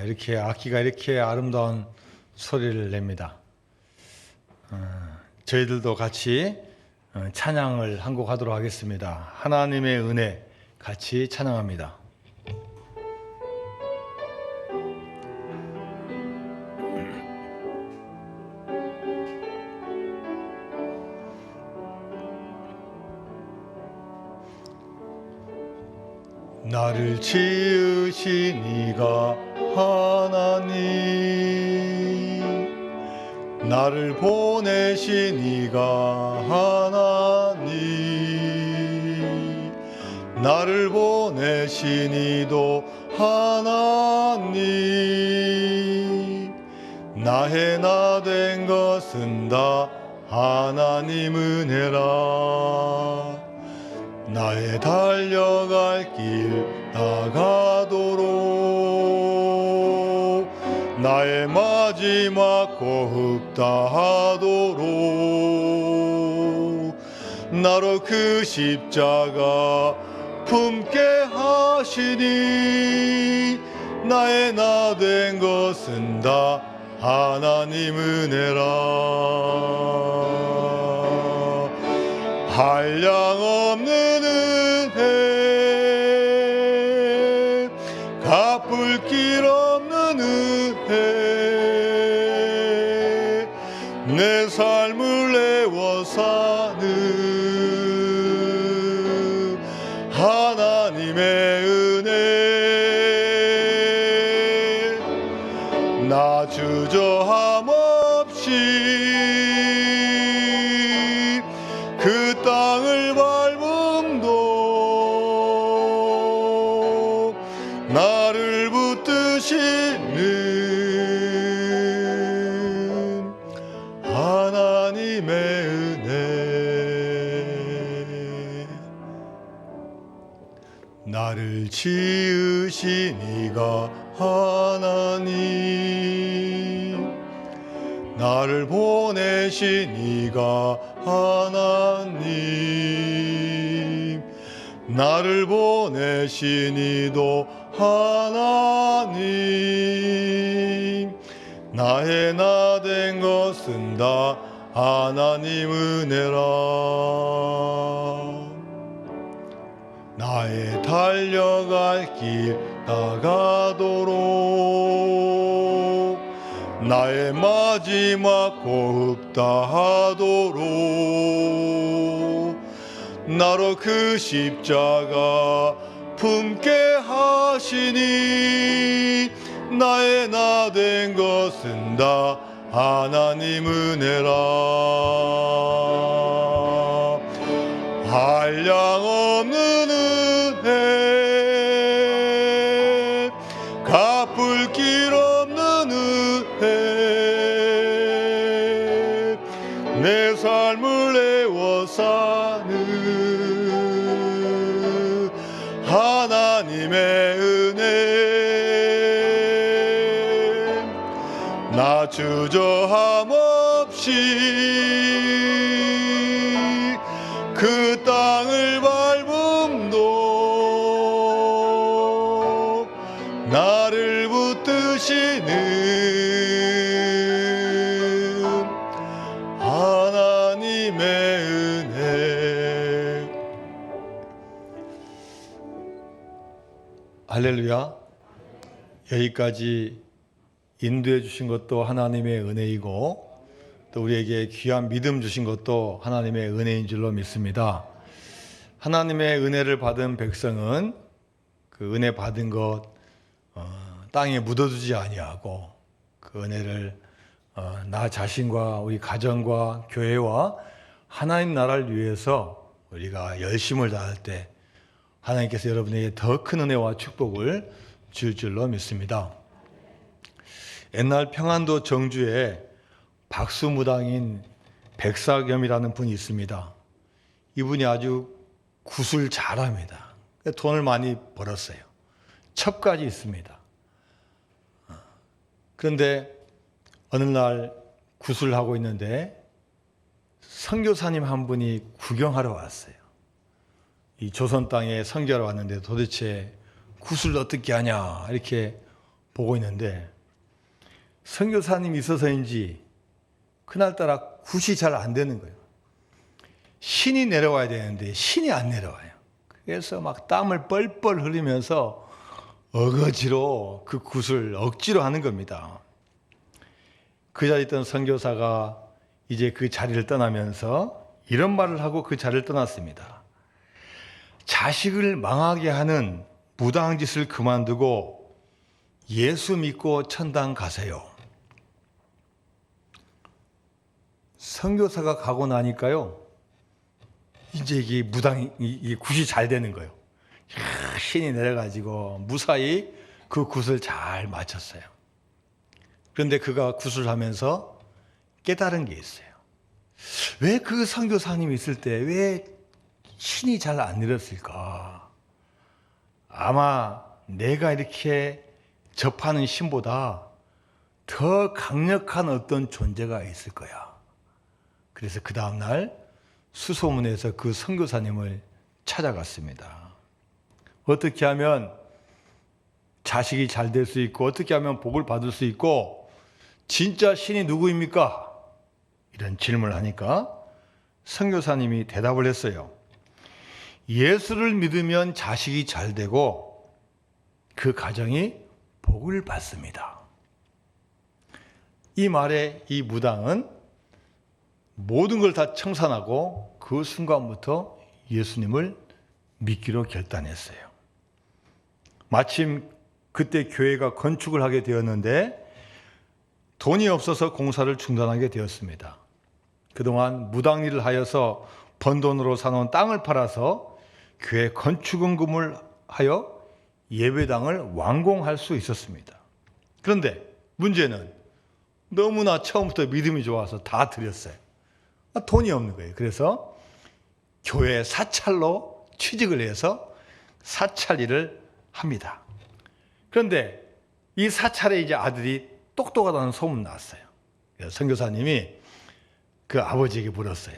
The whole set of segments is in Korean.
이렇게 악기가 이렇게 아름다운 소리를 냅니다. 저희들도 같이 찬양을 한 곡 하도록 하겠습니다. 하나님의 은혜 같이 찬양합니다. 나를 지으신 이가 하나님, 나를 보내신 이가 하나님, 나를 보내신 이도 하나님, 나의 나 된 것은 다 하나님 은혜라. 나의 달려갈 길 나가도록, 나의 마지막 호흡 다하도록, 나로 그 십자가 품게 하시니, 나의 나 된 것은 다 하나님 은혜라. 한량없는 은혜, 갚을 길 없는 은혜, 내 삶을 내워 사는 하나님의 은혜, 나 주저함 없이 그 땅을 밟음도 나를 붙드시는 하나님의 은혜, 나를 지으신 이가 하나님, 나를 보내신 이가 하나님, 나를 보내신 이도 하나님, 나의 나 된 것은 다 하나님 은혜라. 나의 달려갈 길 나가도록, 나의 마지막 호흡 다하도록, 나로 그 십자가 품게 하시니, 나의 나 된 것은 다 하나님 은혜라. 한량없는 은혜, 갚을 길 없는 은혜, 내 삶을 내워 사는 하나님의 은혜, 나 주저함 없이 그 땅을 밟음도 나를 붙드시는 하나님의 은혜. 할렐루야. 여기까지 인도해 주신 것도 하나님의 은혜이고, 또 우리에게 귀한 믿음 주신 것도 하나님의 은혜인 줄로 믿습니다. 하나님의 은혜를 받은 백성은 그 은혜 받은 것 땅에 묻어두지 아니하고, 그 은혜를 나 자신과 우리 가정과 교회와 하나님 나라를 위해서 우리가 열심을 다할 때 하나님께서 여러분에게 더 큰 은혜와 축복을 줄 줄로 믿습니다. 옛날 평안도 정주에 박수무당인 백사겸이라는 분이 있습니다. 이분이 아주 굿을 잘합니다. 돈을 많이 벌었어요. 첩까지 있습니다. 그런데 어느 날 굿을 하고 있는데 선교사님 한 분이 구경하러 왔어요. 이 조선 땅에 선교하러 왔는데 도대체 굿을 어떻게 하냐 이렇게 보고 있는데 선교사님이 있어서인지 그날따라 굿이 잘 안 되는 거예요. 신이 내려와야 되는데 신이 안 내려와요. 그래서 막 땀을 뻘뻘 흘리면서 어거지로 그 굿을 억지로 하는 겁니다. 그 자리에 있던 선교사가 이제 그 자리를 떠나면서 이런 말을 하고 그 자리를 떠났습니다. 자식을 망하게 하는 무당한 짓을 그만두고 예수 믿고 천당 가세요. 선교사가 가고 나니까요, 이제 이게 이게 굿이 잘 되는 거예요. 신이 내려가지고 무사히 그 굿을 잘 마쳤어요. 그런데 그가 굿을 하면서 깨달은 게 있어요. 왜 그 선교사님이 있을 때 왜 신이 잘 안 내렸을까? 아마 내가 이렇게 접하는 신보다 더 강력한 어떤 존재가 있을 거야. 그래서 그 다음날 수소문에서 그 선교사님을 찾아갔습니다. 어떻게 하면 자식이 잘 될 수 있고 어떻게 하면 복을 받을 수 있고 진짜 신이 누구입니까? 이런 질문을 하니까 선교사님이 대답을 했어요. 예수를 믿으면 자식이 잘 되고 그 가정이 복을 받습니다. 이 말에 이 무당은 모든 걸 다 청산하고 그 순간부터 예수님을 믿기로 결단했어요. 마침 그때 교회가 건축을 하게 되었는데 돈이 없어서 공사를 중단하게 되었습니다. 그동안 무당일을 하여서 번 돈으로 사놓은 땅을 팔아서 교회 건축원금을 하여 예배당을 완공할 수 있었습니다. 그런데 문제는 너무나 처음부터 믿음이 좋아서 다 드렸어요. 돈이 없는 거예요. 그래서 교회 사찰로 취직을 해서 사찰 일을 합니다. 그런데 이 사찰에 이제 아들이 똑똑하다는 소문 났어요. 그래서 선교사님이 그 아버지에게 물었어요.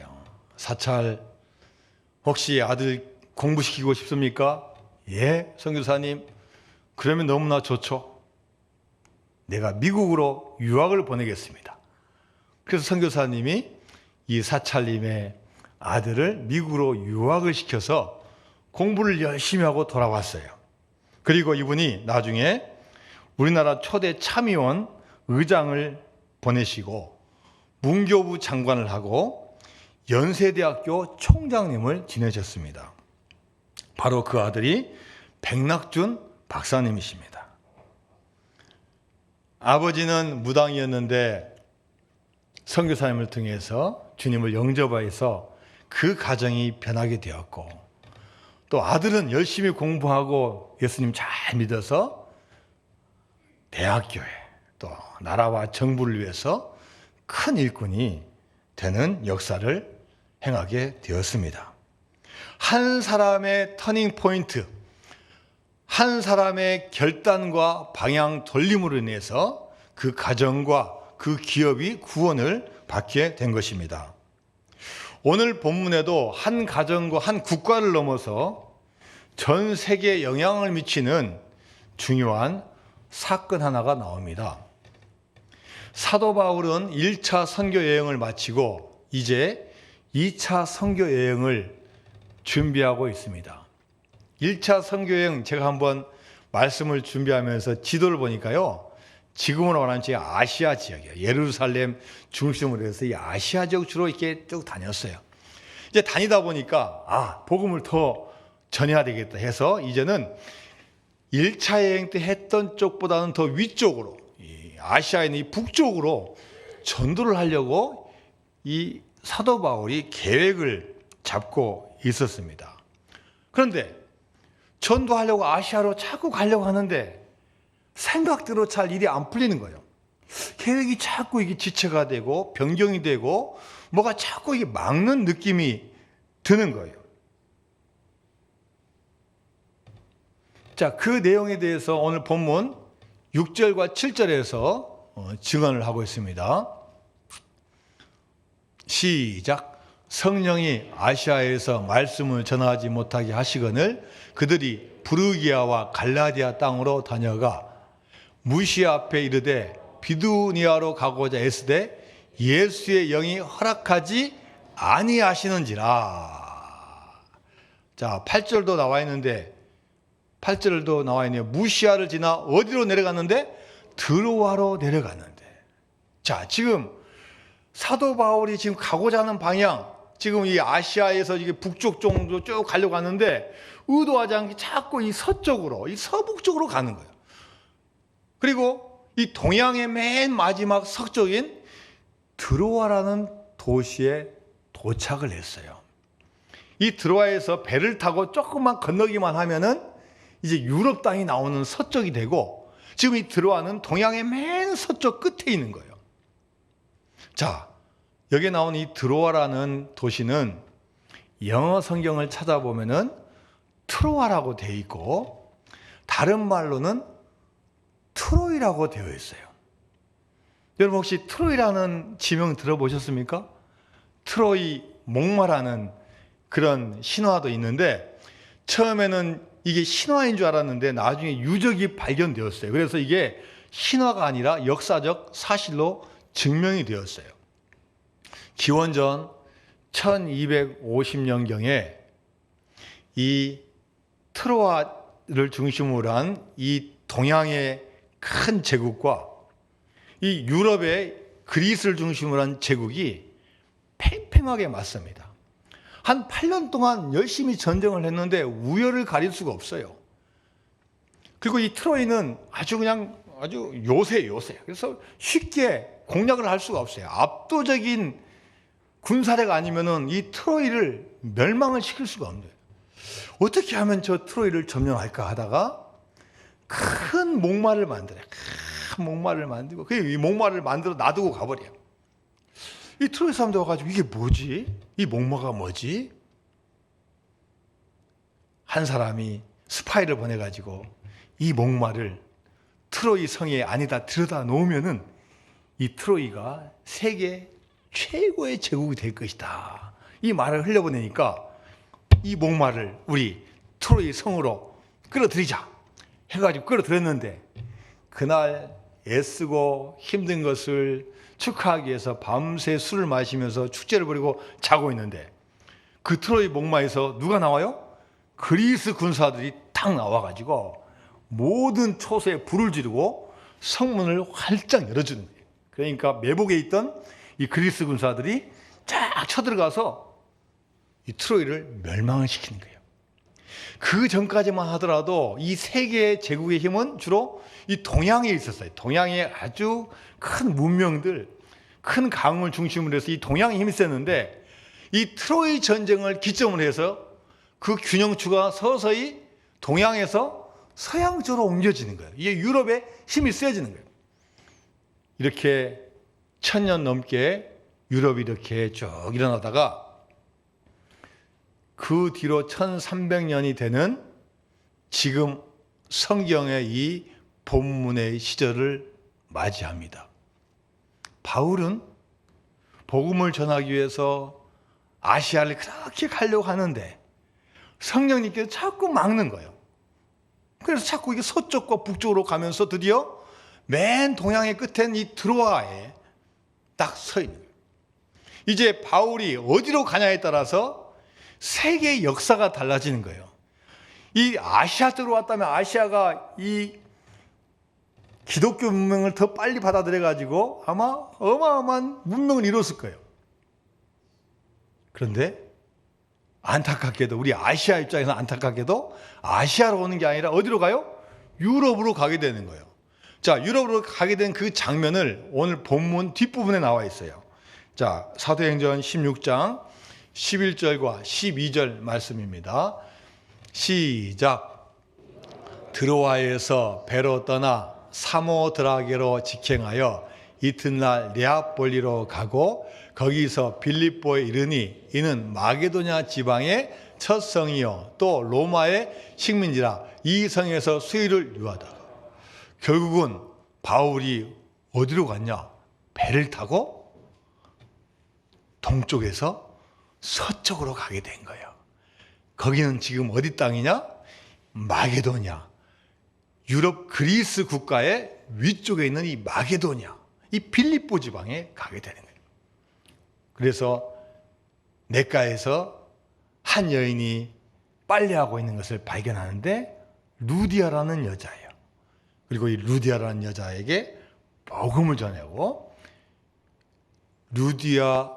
사찰 혹시 아들 공부시키고 싶습니까? 예, 선교사님. 그러면 너무나 좋죠. 내가 미국으로 유학을 보내겠습니다. 그래서 선교사님이 이 사찰님의 아들을 미국으로 유학을 시켜서 공부를 열심히 하고 돌아왔어요. 그리고 이분이 나중에 우리나라 초대 참의원 의장을 보내시고 문교부 장관을 하고 연세대학교 총장님을 지내셨습니다. 바로 그 아들이 백낙준 박사님이십니다. 아버지는 무당이었는데 선교사님을 통해서 주님을 영접해서 그 가정이 변하게 되었고, 또 아들은 열심히 공부하고 예수님 잘 믿어서 대학교에 또 나라와 정부를 위해서 큰 일꾼이 되는 역사를 행하게 되었습니다. 한 사람의 터닝 포인트, 한 사람의 결단과 방향 돌림으로 인해서 그 가정과 그 기업이 구원을 받게 된 것입니다. 오늘 본문에도 한 가정과 한 국가를 넘어서 전 세계에 영향을 미치는 중요한 사건 하나가 나옵니다. 사도 바울은 1차 선교 여행을 마치고 이제 2차 선교 여행을 준비하고 있습니다. 1차 선교 여행 제가 한번 말씀을 준비하면서 지도를 보니까요, 지금으로 말하면 제 아시아 지역이에요. 예루살렘 중심으로 해서 이 아시아 지역 주로 이렇게 쭉 다녔어요. 이제 다니다 보니까 복음을 더 전해야 되겠다 해서 이제는 1차 여행 때 했던 쪽보다는 더 위쪽으로, 이 아시아에 있는 이 북쪽으로 전도를 하려고 이 사도 바울이 계획을 잡고 있었습니다. 그런데 전도하려고 아시아로 자꾸 가려고 하는데 생각대로 잘 일이 안 풀리는 거예요. 계획이 자꾸 이게 지체가 되고 변경이 되고 뭐가 자꾸 이게 막는 느낌이 드는 거예요. 자, 그 내용에 대해서 오늘 본문 6절과 7절에서 증언을 하고 있습니다. 시작. 성령이 아시아에서 말씀을 전하지 못하게 하시거늘 그들이 부르기아와 갈라디아 땅으로 다녀가 무시아 앞에 이르되 비두니아로 가고자 애쓰되 예수의 영이 허락하지 아니하시는지라. 자, 8절도 나와 있는데 8절도 나와 있네요. 무시아를 지나 어디로 내려갔는데? 드로아로 내려갔는데. 자, 지금 사도 바울이 지금 가고자 하는 방향, 지금 이 아시아에서 이게 북쪽 정도 쭉 가려고 하는데 의도하지 않게 자꾸 이 서쪽으로, 이 서북쪽으로 가는 거예요. 그리고 이 동양의 맨 마지막 서쪽인 드로아라는 도시에 도착을 했어요. 이 드로아에서 배를 타고 조금만 건너기만 하면은 이제 유럽 땅이 나오는 서쪽이 되고, 지금 이 드로아는 동양의 맨 서쪽 끝에 있는 거예요. 자, 여기에 나온 이 드로아라는 도시는 영어 성경을 찾아보면은 트로아라고 되어 있고, 다른 말로는 트로이라고 되어 있어요. 여러분 혹시 트로이라는 지명 들어보셨습니까? 트로이 목마라는 그런 신화도 있는데, 처음에는 이게 신화인 줄 알았는데 나중에 유적이 발견되었어요. 그래서 이게 신화가 아니라 역사적 사실로 증명이 되었어요. 기원전 1250년경에 이 트로아를 중심으로 한 이 동양의 큰 제국과 이 유럽의 그리스를 중심으로 한 제국이 팽팽하게 맞습니다. 한 8년 동안 열심히 전쟁을 했는데 우열을 가릴 수가 없어요. 그리고 이 트로이는 아주 요새예요. 그래서 쉽게 공략을 할 수가 없어요. 압도적인 군사력 아니면은 이 트로이를 멸망을 시킬 수가 없는 거예요. 어떻게 하면 저 트로이를 점령할까 하다가 큰 목마를 만들어요. 큰 목마를 만들고, 이 목마를 만들어 놔두고 가버려요. 이 트로이 사람들 와가지고 이게 뭐지? 이 목마가 뭐지? 한 사람이 스파이를 보내가지고 이 목마를 트로이 성에 안에다 들여다 놓으면은 이 트로이가 세계 최고의 제국이 될 것이다. 이 말을 흘려보내니까 이 목마를 우리 트로이 성으로 끌어들이자 해가지고 끌어들였는데, 그날 애쓰고 힘든 것을 축하하기 위해서 밤새 술을 마시면서 축제를 벌이고 자고 있는데, 그 트로이 목마에서 누가 나와요? 그리스 군사들이 탁 나와가지고 모든 초소에 불을 지르고 성문을 활짝 열어주는 거예요. 그러니까 매복에 있던 이 그리스 군사들이 쫙 쳐들어가서 이 트로이를 멸망을 시키는 거예요. 그 전까지만 하더라도 이 세계 제국의 힘은 주로 이 동양에 있었어요. 동양의 아주 큰 문명들, 큰 강을 중심으로 해서 이 동양의 힘이 있었는데, 이 트로이 전쟁을 기점으로 해서 그 균형추가 서서히 동양에서 서양 쪽으로 옮겨지는 거예요. 이게 유럽의 힘이 세지는 거예요. 이렇게 1000년 넘게 유럽이 이렇게 쭉 일어나다가 그 뒤로 1300년이 되는 지금 성경의 이 본문의 시절을 맞이합니다. 바울은 복음을 전하기 위해서 아시아를 그렇게 가려고 하는데 성령님께서 자꾸 막는 거예요. 그래서 자꾸 이게 서쪽과 북쪽으로 가면서 드디어 맨 동양의 끝엔 이 드로아에 딱 서 있는 거예요. 이제 바울이 어디로 가냐에 따라서 세계의 역사가 달라지는 거예요. 이 아시아 쪽으로 왔다면 아시아가 이 기독교 문명을 더 빨리 받아들여 가지고 아마 어마어마한 문명을 이뤘을 거예요. 그런데 안타깝게도, 우리 아시아 입장에서 안타깝게도 아시아로 오는 게 아니라 어디로 가요? 유럽으로 가게 되는 거예요. 자, 유럽으로 가게 된 그 장면을 오늘 본문 뒷부분에 나와 있어요. 자, 사도행전 16장 11절과 12절 말씀입니다. 시작. 드로아에서 배로 떠나 사모드라게로 직행하여 이튿날 네아폴리로 가고 거기서 빌립보에 이르니 이는 마게도냐 지방의 첫 성이요 또 로마의 식민지라 이 성에서 수의를 유하다가, 결국은 바울이 어디로 갔냐? 배를 타고 동쪽에서 서쪽으로 가게 된 거예요. 거기는 지금 어디 땅이냐? 마게도냐, 유럽 그리스 국가의 위쪽에 있는 이 마게도냐, 이 빌립보 지방에 가게 되는 거예요. 그래서 냇가에서 한 여인이 빨래하고 있는 것을 발견하는데 루디아라는 여자예요. 그리고 이 루디아라는 여자에게 복음을 전하고 루디아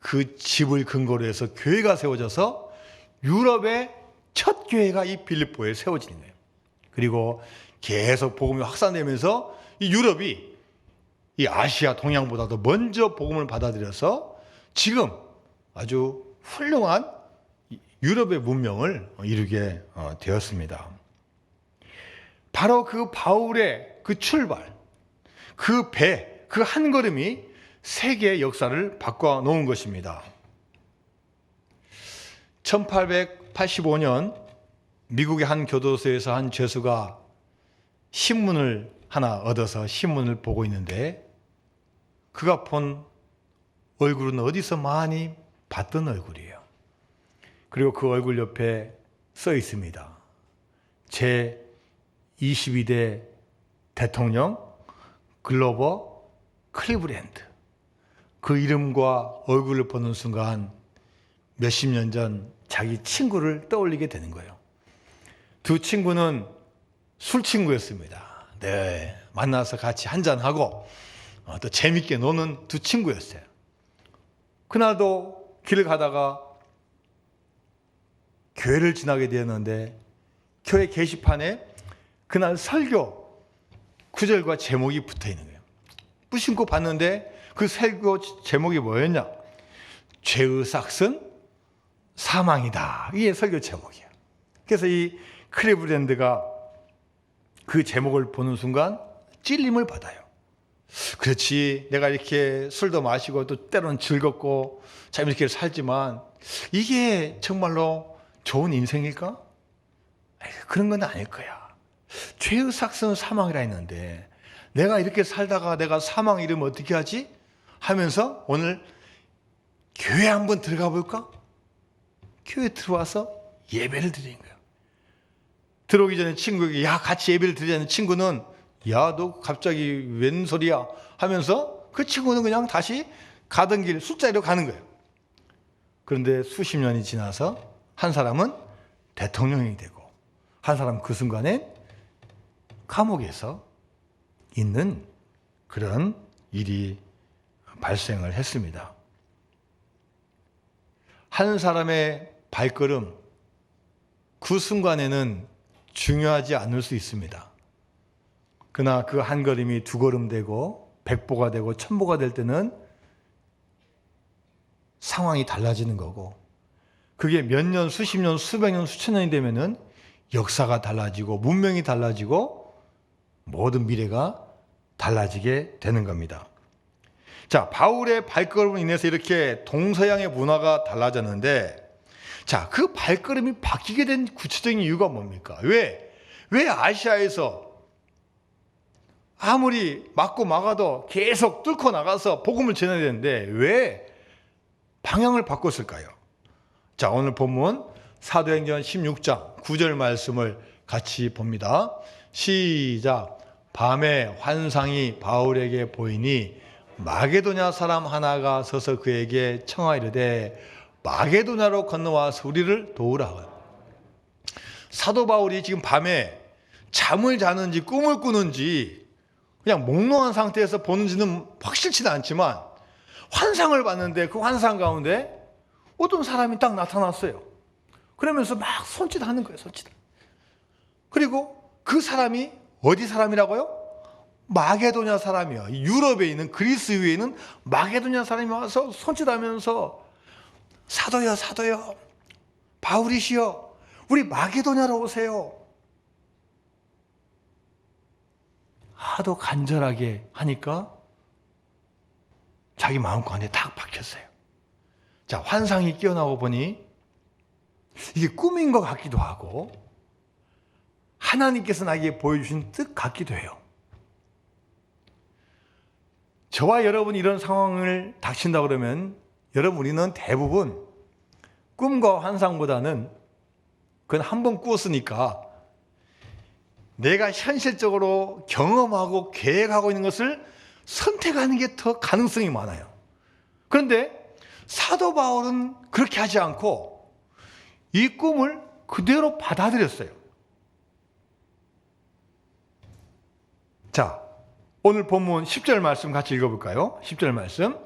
그 집을 근거로 해서 교회가 세워져서 유럽의 첫 교회가 이 빌립보에 세워지는 거예요. 그리고 계속 복음이 확산되면서 이 유럽이 이 아시아 동양보다도 먼저 복음을 받아들여서 지금 아주 훌륭한 유럽의 문명을 이루게 되었습니다. 바로 그 바울의 그 출발, 그 배, 그 한 걸음이 세계의 역사를 바꿔놓은 것입니다. 1885년 미국의 한 교도소에서 한 죄수가 신문을 하나 얻어서 신문을 보고 있는데 그가 본 얼굴은 어디서 많이 봤던 얼굴이에요. 그리고 그 얼굴 옆에 써 있습니다. 제 22대 대통령 글로버 클리브랜드. 그 이름과 얼굴을 보는 순간 몇십 년 전 자기 친구를 떠올리게 되는 거예요. 두 친구는 술 친구였습니다. 네, 만나서 같이 한잔하고 또 재밌게 노는 두 친구였어요. 그날도 길을 가다가 교회를 지나게 되었는데 교회 게시판에 그날 설교 구절과 제목이 붙어 있는 거예요. 뿌신고 봤는데 그 설교 제목이 뭐였냐? 죄의 삭은 사망이다. 이게 설교 제목이에요. 그래서 이 클리브랜드가 그 제목을 보는 순간 찔림을 받아요. 그렇지, 내가 이렇게 술도 마시고 또 때로는 즐겁고 재밌게 살지만 이게 정말로 좋은 인생일까? 그런 건 아닐 거야. 죄의 삭은 사망이라 했는데 내가 이렇게 살다가 내가 사망 이러면 어떻게 하지? 하면서 오늘 교회 한번 들어가 볼까? 교회 들어와서 예배를 드리는 거예요. 들어오기 전에 친구에게 야 같이 예배를 드리자는 친구는 야 너 갑자기 웬 소리야 하면서 그 친구는 그냥 다시 가던 길 술자리로 가는 거예요. 그런데 수십 년이 지나서 한 사람은 대통령이 되고 한 사람은 그 순간에 감옥에서 있는 그런 일이 발생을 했습니다. 한 사람의 발걸음 그 순간에는 중요하지 않을 수 있습니다. 그러나 그 한 걸음이 두 걸음 되고 100보가 되고 1000보가 될 때는 상황이 달라지는 거고 그게 몇 년, 수십 년, 수백 년, 수천 년이 되면은 역사가 달라지고 문명이 달라지고 모든 미래가 달라지게 되는 겁니다. 자, 바울의 발걸음으로 인해서 이렇게 동서양의 문화가 달라졌는데 자, 그 발걸음이 바뀌게 된 구체적인 이유가 뭡니까? 왜 아시아에서 아무리 막고 막아도 계속 뚫고 나가서 복음을 전해야 되는데 왜 방향을 바꿨을까요? 자, 오늘 본문 사도행전 16장 9절 말씀을 같이 봅니다. 시작. 밤에 환상이 바울에게 보이니 마게도냐 사람 하나가 서서 그에게 청하이르되 마게도냐로 건너와서 우리를 도우라. 사도 바울이 지금 밤에 잠을 자는지 꿈을 꾸는지 그냥 몽롱한 상태에서 보는지는 확실치는 않지만 환상을 봤는데 그 환상 가운데 어떤 사람이 딱 나타났어요. 그러면서 막 손짓하는 거예요. 손짓. 그리고 그 사람이 어디 사람이라고요? 마게도냐 사람이요. 유럽에 있는 그리스 위에 있는 마게도냐 사람이 와서 손짓하면서 사도여 사도여 바울이시여 우리 마게도냐로 오세요. 하도 간절하게 하니까 자기 마음가운데 딱 박혔어요. 자, 환상이 깨어나고 보니 이게 꿈인 것 같기도 하고 하나님께서 나에게 보여주신 뜻 같기도 해요. 저와 여러분이 이런 상황을 닥친다 그러면 여러분 우리는 대부분 꿈과 환상보다는 그건 한 번 꾸었으니까 내가 현실적으로 경험하고 계획하고 있는 것을 선택하는 게 더 가능성이 많아요. 그런데 사도 바울은 그렇게 하지 않고 이 꿈을 그대로 받아들였어요. 자, 오늘 본문 10절 말씀 같이 읽어볼까요? 10절 말씀.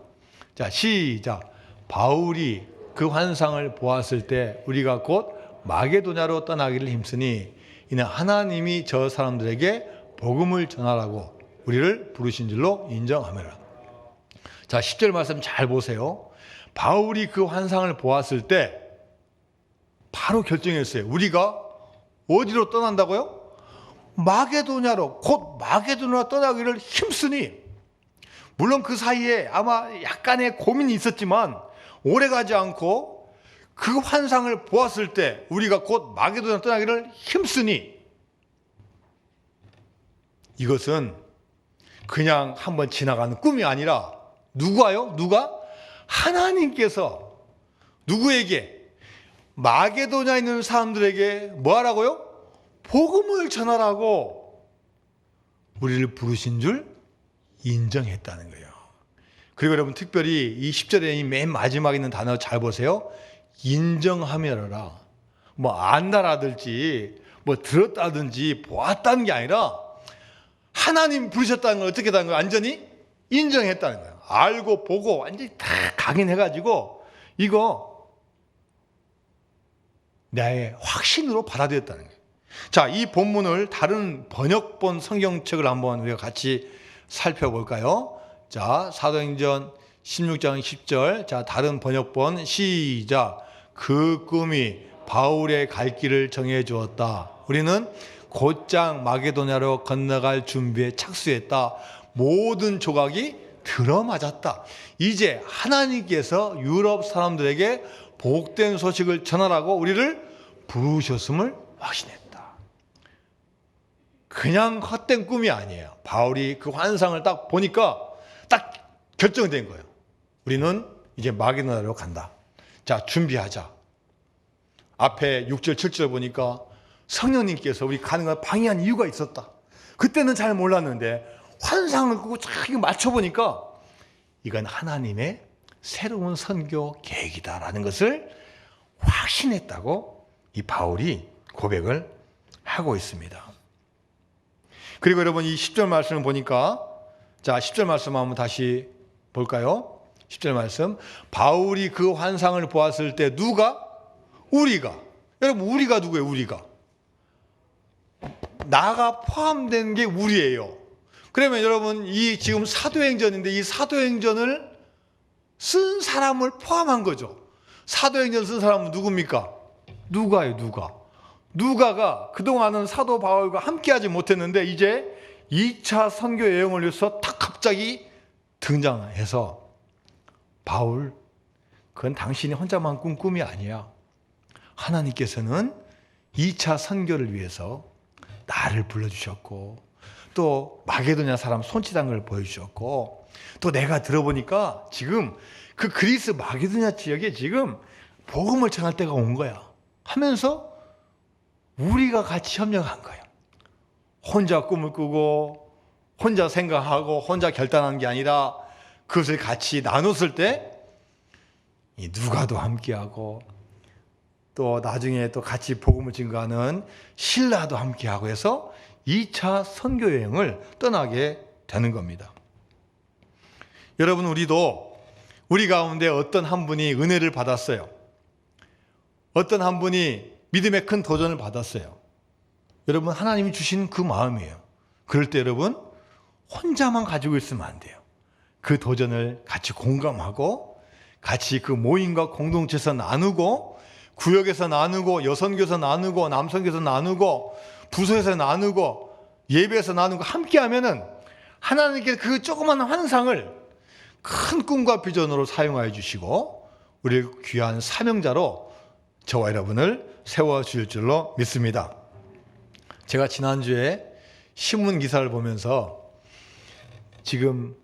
자, 시작. 바울이 그 환상을 보았을 때 우리가 곧 마게도냐로 떠나기를 힘쓰니 이는 하나님이 저 사람들에게 복음을 전하라고 우리를 부르신 줄로 인정하매라. 자, 10절 말씀 잘 보세요. 바울이 그 환상을 보았을 때 바로 결정했어요. 우리가 어디로 떠난다고요? 마게도냐로, 곧 마게도냐로 떠나기를 힘쓰니, 물론 그 사이에 아마 약간의 고민이 있었지만 오래 가지 않고 그 환상을 보았을 때 우리가 곧 마게도냐로 떠나기를 힘쓰니, 이것은 그냥 한번 지나가는 꿈이 아니라 누가요? 누가? 하나님께서 누구에게? 마게도냐에 있는 사람들에게 뭐 하라고요? 복음을 전하라고 우리를 부르신 줄 인정했다는 거예요. 그리고 여러분 특별히 이 10절에 이 맨 마지막에 있는 단어 잘 보세요. 인정하며라. 뭐 안다라든지 뭐 들었다든지 보았다는 게 아니라 하나님 부르셨다는 걸 어떻게 했다는 거예요? 완전히 인정했다는 거예요. 알고 보고 완전히 다 각인해가지고 이거 나의 확신으로 받아들였다는 거예요. 자, 이 본문을 다른 번역본 성경책을 한번 우리가 같이 살펴볼까요? 자, 사도행전 16장 10절. 자, 다른 번역본 시작. 그 꿈이 바울의 갈 길을 정해 주었다. 우리는 곧장 마게도냐로 건너갈 준비에 착수했다. 모든 조각이 들어맞았다. 이제 하나님께서 유럽 사람들에게 복된 소식을 전하라고 우리를 부르셨음을 확신했다. 그냥 헛된 꿈이 아니에요. 바울이 그 환상을 딱 보니까 딱 결정된 거예요. 우리는 이제 마게도냐로 간다. 자, 준비하자. 앞에 6절 7절 보니까 성령님께서 우리 가는 걸 방해한 이유가 있었다. 그때는 잘 몰랐는데 환상을 꾸고 쫙 맞춰보니까 이건 하나님의 새로운 선교 계획이다라는 것을 확신했다고 이 바울이 고백을 하고 있습니다. 그리고 여러분 이 10절 말씀을 보니까, 자, 10절 말씀 한번 다시 볼까요? 10절 말씀. 바울이 그 환상을 보았을 때 누가? 우리가. 여러분 우리가 누구예요? 우리가. 나가 포함된 게 우리예요. 그러면 여러분 이 지금 사도행전인데 이 사도행전을 쓴 사람을 포함한 거죠. 사도행전 쓴 사람은 누굽니까? 누가요, 누가? 누가가 그동안은 사도 바울과 함께하지 못했는데 이제 2차 선교 여행을 위해서 탁 갑자기 등장해서 바울, 그건 당신이 혼자만 꾼 꿈이 아니야. 하나님께서는 2차 선교를 위해서 나를 불러주셨고 또 마게도냐 사람 손짓한 걸 보여주셨고 또 내가 들어보니까 지금 그 그리스 마게도냐 지역에 지금 복음을 전할 때가 온 거야 하면서 우리가 같이 협력한 거예요. 혼자 꿈을 꾸고 혼자 생각하고 혼자 결단한 게 아니라 그것을 같이 나눴을 때 이 누가도 함께하고 또 나중에 또 같이 복음을 증거하는 신라도 함께하고 해서 2차 선교 여행을 떠나게 되는 겁니다. 여러분 우리도 우리 가운데 어떤 한 분이 은혜를 받았어요. 어떤 한 분이 믿음의 큰 도전을 받았어요. 여러분 하나님이 주신 그 마음이에요. 그럴 때 여러분 혼자만 가지고 있으면 안 돼요. 그 도전을 같이 공감하고 같이 그 모임과 공동체에서 나누고 구역에서 나누고 여선교에서 나누고 남선교에서 나누고 부서에서 나누고 예배에서 나누고 함께 하면은 하나님께 그 조그마한 환상을 큰 꿈과 비전으로 사용하여 주시고 우리를 귀한 사명자로 저와 여러분을 세워주실 줄로 믿습니다. 제가 지난주에 신문 기사를 보면서 지금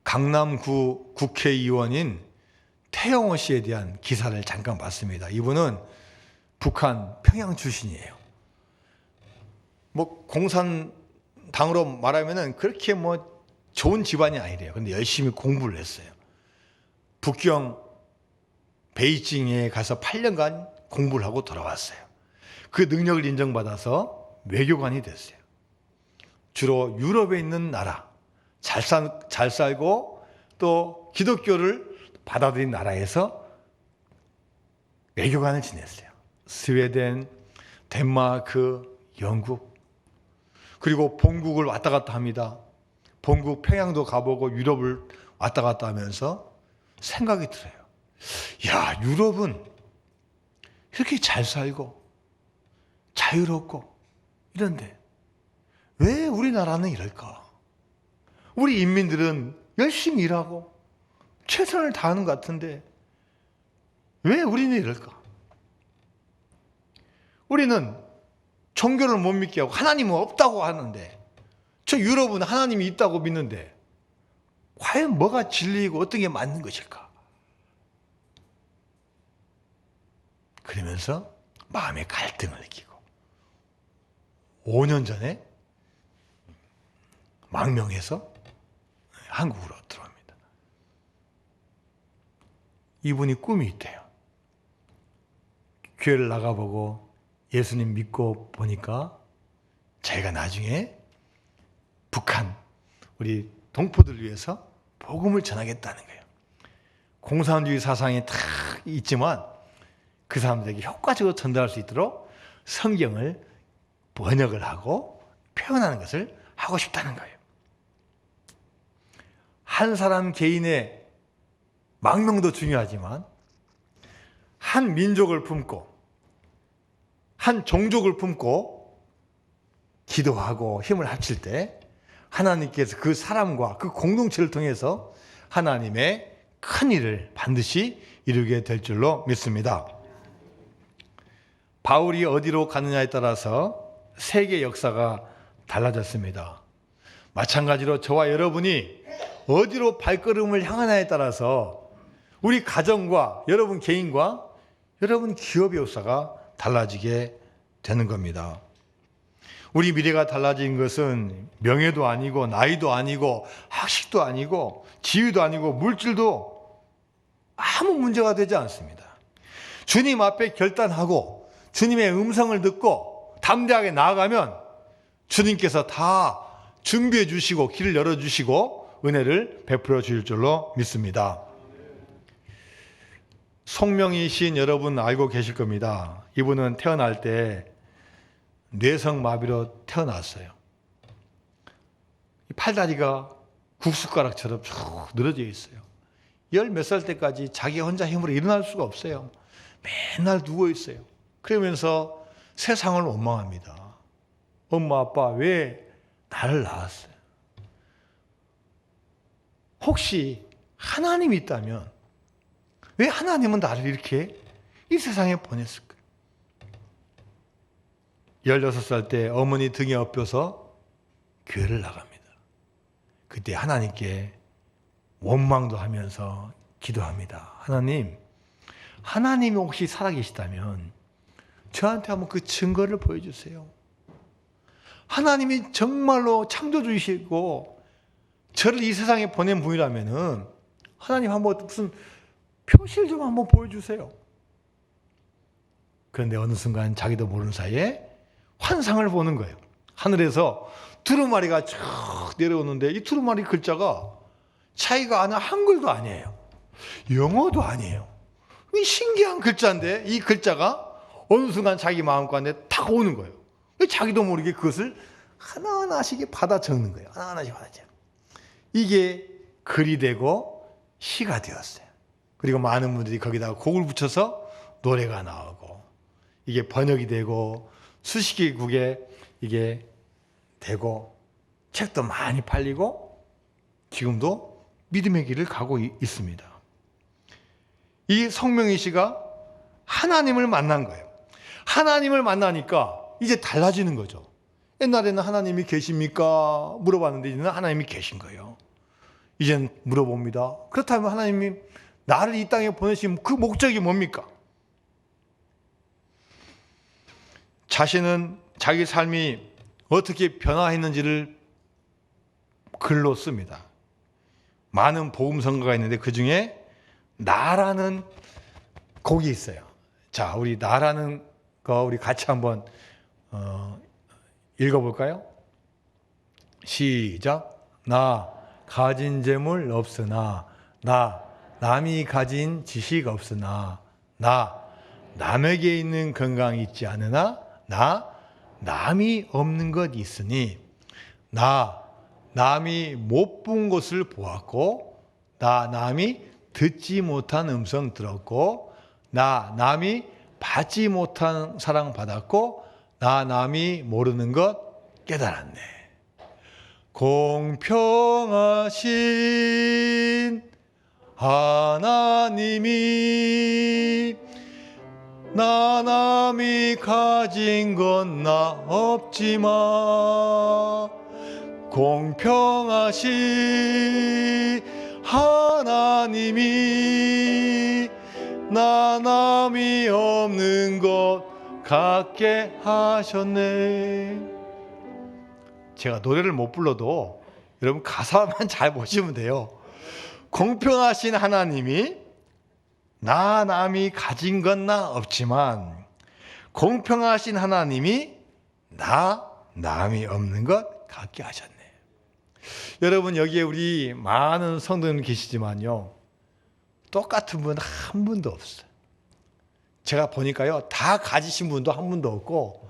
강남구 국회의원인 태영호 씨에 대한 기사를 잠깐 봤습니다. 이분은 북한 평양 출신이에요. 뭐 공산당으로 말하면은 그렇게 뭐 좋은 집안이 아니래요. 근데 열심히 공부를 했어요. 북경 베이징에 가서 8년간 공부를 하고 돌아왔어요. 그 능력을 인정받아서 외교관이 됐어요. 주로 유럽에 있는 나라, 잘 살고 또 기독교를 받아들인 나라에서 외교관을 지냈어요. 스웨덴, 덴마크, 영국, 그리고 본국을 왔다 갔다 합니다. 본국 평양도 가보고 유럽을 왔다 갔다 하면서 생각이 들어요. 야, 유럽은 이렇게 잘 살고 자유롭고 이런데 왜 우리나라는 이럴까? 우리 인민들은 열심히 일하고 최선을 다하는 것 같은데 왜 우리는 이럴까? 우리는 종교를 못 믿게 하고 하나님은 없다고 하는데 저 유럽은 하나님이 있다고 믿는데 과연 뭐가 진리이고 어떤 게 맞는 것일까? 그러면서 마음의 갈등을 느끼고 5년 전에 망명해서 한국으로 들어옵니다. 이분이 꿈이 있대요. 교회를 나가보고 예수님 믿고 보니까 자기가 나중에 북한 우리 동포들 위해서 복음을 전하겠다는 거예요. 공산주의 사상이 다 있지만 그 사람들에게 효과적으로 전달할 수 있도록 성경을 번역을 하고 표현하는 것을 하고 싶다는 거예요. 한 사람 개인의 망명도 중요하지만 한 민족을 품고 한 종족을 품고 기도하고 힘을 합칠 때 하나님께서 그 사람과 그 공동체를 통해서 하나님의 큰 일을 반드시 이루게 될 줄로 믿습니다. 바울이 어디로 가느냐에 따라서 세계 역사가 달라졌습니다. 마찬가지로 저와 여러분이 어디로 발걸음을 향하냐에 따라서 우리 가정과 여러분 개인과 여러분 기업의 역사가 달라지게 되는 겁니다. 우리 미래가 달라진 것은 명예도 아니고 나이도 아니고 학식도 아니고 지위도 아니고 물질도 아무 문제가 되지 않습니다. 주님 앞에 결단하고 주님의 음성을 듣고 담대하게 나아가면 주님께서 다 준비해 주시고 길을 열어 주시고 은혜를 베풀어 주실 줄로 믿습니다. 송명희 시인 여러분 알고 계실 겁니다. 이분은 태어날 때 뇌성마비로 태어났어요. 팔다리가 국숟가락처럼 쭉 늘어져 있어요. 10몇 살 때까지 자기 혼자 힘으로 일어날 수가 없어요. 맨날 누워 있어요. 그러면서 세상을 원망합니다. 엄마 아빠 왜 나를 낳았어요? 혹시 하나님이 있다면 왜 하나님은 나를 이렇게 이 세상에 보냈을까? 16살 때 어머니 등에 업혀서 교회를 나갑니다. 그때 하나님께 원망도 하면서 기도합니다. 하나님이 혹시 살아계시다면 저한테 한번 그 증거를 보여주세요. 하나님이 정말로 창조주이시고 저를 이 세상에 보낸 분이라면은 하나님 한번 무슨 표시를 좀 한번 보여주세요. 그런데 어느 순간 자기도 모르는 사이에 환상을 보는 거예요. 하늘에서 두루마리가 쭉 내려오는데 이 두루마리 글자가 자기가 아는 한글도 아니에요. 영어도 아니에요. 이 신기한 글자인데 이 글자가 어느 순간 자기 마음가운데 탁 오는 거예요. 자기도 모르게 그것을 하나하나씩 받아 적는 거예요. 하나하나씩 받아 적는. 이게 글이 되고 시가 되었어요. 그리고 많은 분들이 거기다가 곡을 붙여서 노래가 나오고 이게 번역이 되고 수식기국에 이게 되고 책도 많이 팔리고 지금도 믿음의 길을 가고 있습니다. 이 송명희 씨가 하나님을 만난 거예요. 하나님을 만나니까 이제 달라지는 거죠. 옛날에는 하나님이 계십니까? 물어봤는데 이제는 하나님이 계신 거예요. 이젠 물어봅니다. 그렇다면 하나님이 나를 이 땅에 보내신 그 목적이 뭡니까? 자신은 자기 삶이 어떻게 변화했는지를 글로 씁니다. 많은 복음 성가가 있는데 그 중에 나라는 곡이 있어요. 자, 우리 나라는 거 우리 같이 한번 읽어볼까요? 시작. 나 가진 재물 없으나 나 남이 가진 지식 없으나 나 남에게 있는 건강이 있지 않으나 나 남이 없는 것 있으니 나 남이 못 본 것을 보았고 나 남이 듣지 못한 음성 들었고 나 남이 받지 못한 사랑 받았고 나 남이 모르는 것 깨달았네. 공평하신 하나님이 나 남이 가진 건 나 없지만 공평하신 하나님이 나 남이 없는 것 갖게 하셨네. 제가 노래를 못 불러도 여러분 가사만 잘 보시면 돼요. 공평하신 하나님이 나 남이 가진 건 나 없지만 공평하신 하나님이 나 남이 없는 것 갖게 하셨네. 여러분 여기에 우리 많은 성도님 계시지만요, 똑같은 분 한 분도 없어요. 제가 보니까요, 다 가지신 분도 한 분도 없고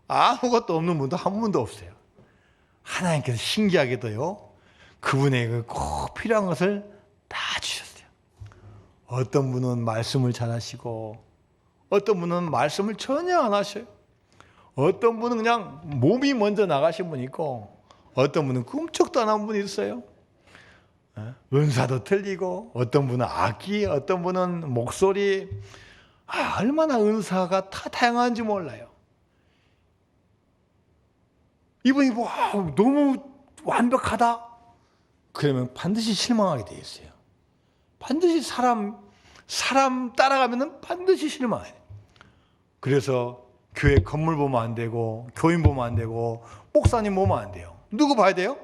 아무것도 없는 분도 한 분도 없어요. 하나님께서 신기하게도요, 그분에게 꼭 필요한 것을 다 주셨어요. 어떤 분은 말씀을 잘하시고 어떤 분은 말씀을 전혀 안 하셔요. 어떤 분은 그냥 몸이 먼저 나가신 분이 있고 어떤 분은 꿈쩍도 안 한 분이 있어요. 은사도 틀리고 어떤 분은 악기, 어떤 분은 목소리, 얼마나 은사가 다 다양한지 몰라요. 이분이 너무 완벽하다? 그러면 반드시 실망하게 돼 있어요. 반드시 사람 따라가면 반드시 실망해요. 그래서 교회 건물 보면 안 되고 교인 보면 안 되고 목사님 보면 안 돼요. 누구 봐야 돼요?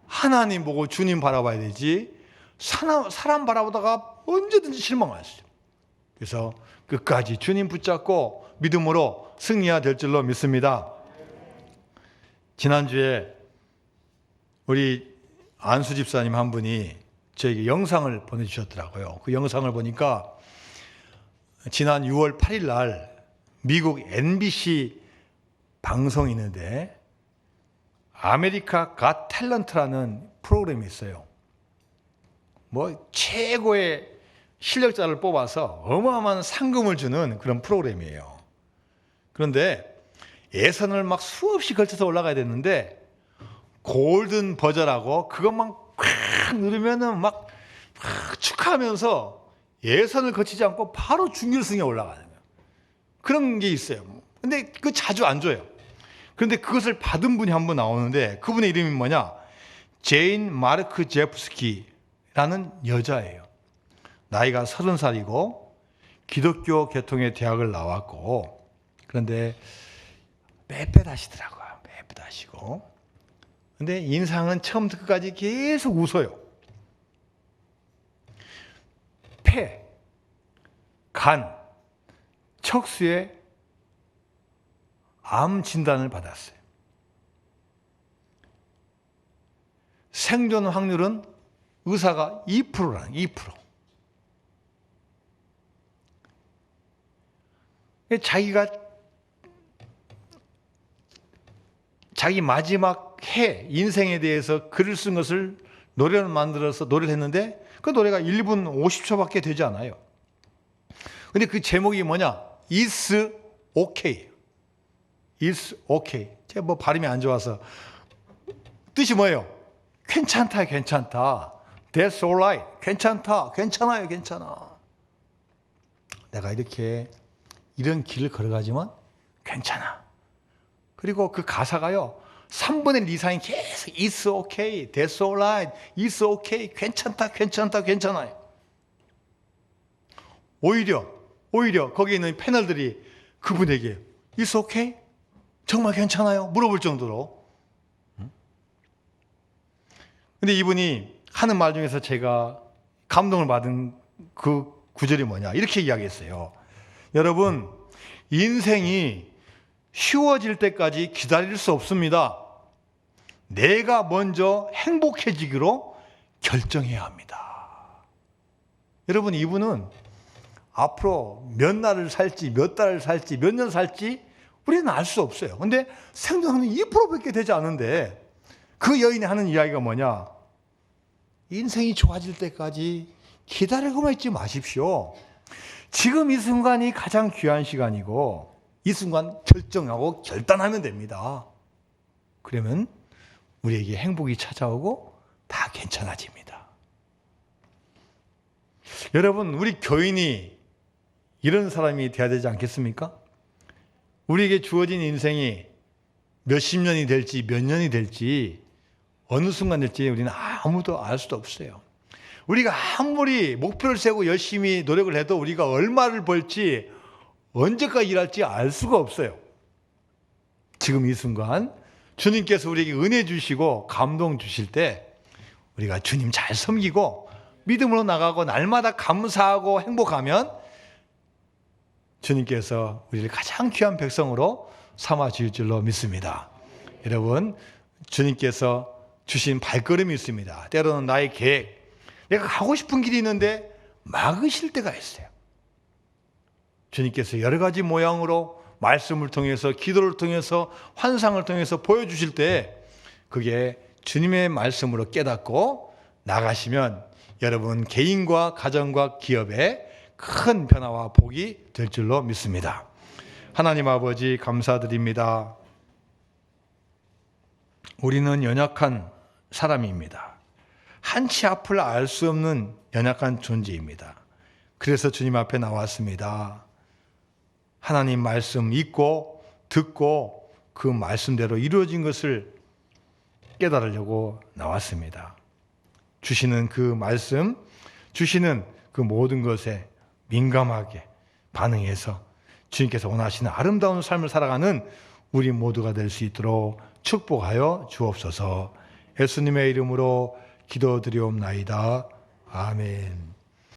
하나님 보고 주님 바라봐야 되지, 사람 바라보다가 언제든지 실망할 수 있어요. 그래서 끝까지 주님 붙잡고 믿음으로 승리해야 될 줄로 믿습니다. 지난주에 우리 안수 집사님 한 분이 저에게 영상을 보내주셨더라고요. 그 영상을 보니까 지난 6월 8일 날 미국 NBC 방송이 있는데 아메리카 갓 탤런트라는 프로그램이 있어요. 최고의 실력자를 뽑아서 어마어마한 상금을 주는 그런 프로그램이에요. 그런데 예선을 막 수없이 걸쳐서 올라가야 되는데 골든 버저라고 그것만 콱 누르면은 막 축하하면서 예선을 거치지 않고 바로 준결승에 올라가는 거예요. 그런 게 있어요. 근데 그거 자주 안 줘요. 그런데 그것을 받은 분이 한 분 나오는데 그분의 이름이 뭐냐? 제인 마르크 제프스키라는 여자예요. 나이가 30살이고 기독교 계통의 대학을 나왔고, 그런데 빳빳하시더라고요. 빳빳하시고. 근데 인상은 처음부터 끝까지 계속 웃어요. 폐, 간, 척수에 암 진단을 받았어요. 생존 확률은 의사가 2%라는 2%. 자기 마지막 인생에 대해서 글을 쓴 것을 노래를 만들어서 노래를 했는데 그 노래가 1분 50초밖에 되지 않아요. 근데 그 제목이 뭐냐? It's okay. It's okay. 제가 발음이 안 좋아서. 뜻이 뭐예요? 괜찮다, 괜찮다. That's all right. 괜찮다, 괜찮아요, 괜찮아. 내가 이런 길을 걸어가지만 괜찮아. 그리고 그 가사가요, 3분의 1 이상이 계속 It's okay, That's all right, It's okay, 괜찮다, 괜찮다, 괜찮아요. 오히려 거기 있는 패널들이 그분에게 It's okay? 정말 괜찮아요? 물어볼 정도로. 근데 이분이 하는 말 중에서 제가 감동을 받은 그 구절이 뭐냐, 이렇게 이야기했어요. 여러분, 인생이 쉬워질 때까지 기다릴 수 없습니다. 내가 먼저 행복해지기로 결정해야 합니다. 여러분, 이분은 앞으로 몇 날을 살지, 몇 달을 살지, 몇 년 살지 우리는 알 수 없어요. 근데 생존하는 2%밖에 되지 않은데 그 여인이 하는 이야기가 뭐냐? 인생이 좋아질 때까지 기다리고만 있지 마십시오. 지금 이 순간이 가장 귀한 시간이고 이 순간 결정하고 결단하면 됩니다. 그러면 우리에게 행복이 찾아오고 다 괜찮아집니다. 여러분, 우리 교인이 이런 사람이 돼야 되지 않겠습니까? 우리에게 주어진 인생이 몇십 년이 될지 몇 년이 될지 어느 순간 될지 우리는 아무도 알 수도 없어요. 우리가 아무리 목표를 세우고 열심히 노력을 해도 우리가 얼마를 벌지 언제까지 일할지 알 수가 없어요. 지금 이 순간 주님께서 우리에게 은혜 주시고 감동 주실 때 우리가 주님 잘 섬기고 믿음으로 나가고 날마다 감사하고 행복하면 주님께서 우리를 가장 귀한 백성으로 삼아 주실 줄로 믿습니다. 여러분, 주님께서 주신 발걸음이 있습니다. 때로는 나의 계획, 내가 가고 싶은 길이 있는데 막으실 때가 있어요. 주님께서 여러 가지 모양으로 말씀을 통해서, 기도를 통해서, 환상을 통해서 보여주실 때 그게 주님의 말씀으로 깨닫고 나가시면 여러분 개인과 가정과 기업에 큰 변화와 복이 될 줄로 믿습니다. 하나님 아버지, 감사드립니다. 우리는 연약한 사람입니다. 한치 앞을 알 수 없는 연약한 존재입니다. 그래서 주님 앞에 나왔습니다. 하나님 말씀 읽고 듣고 그 말씀대로 이루어진 것을 깨달으려고 나왔습니다. 주시는 그 말씀, 주시는 그 모든 것에 민감하게 반응해서 주님께서 원하시는 아름다운 삶을 살아가는 우리 모두가 될 수 있도록 축복하여 주옵소서. 예수님의 이름으로 기도드리옵나이다. 아멘.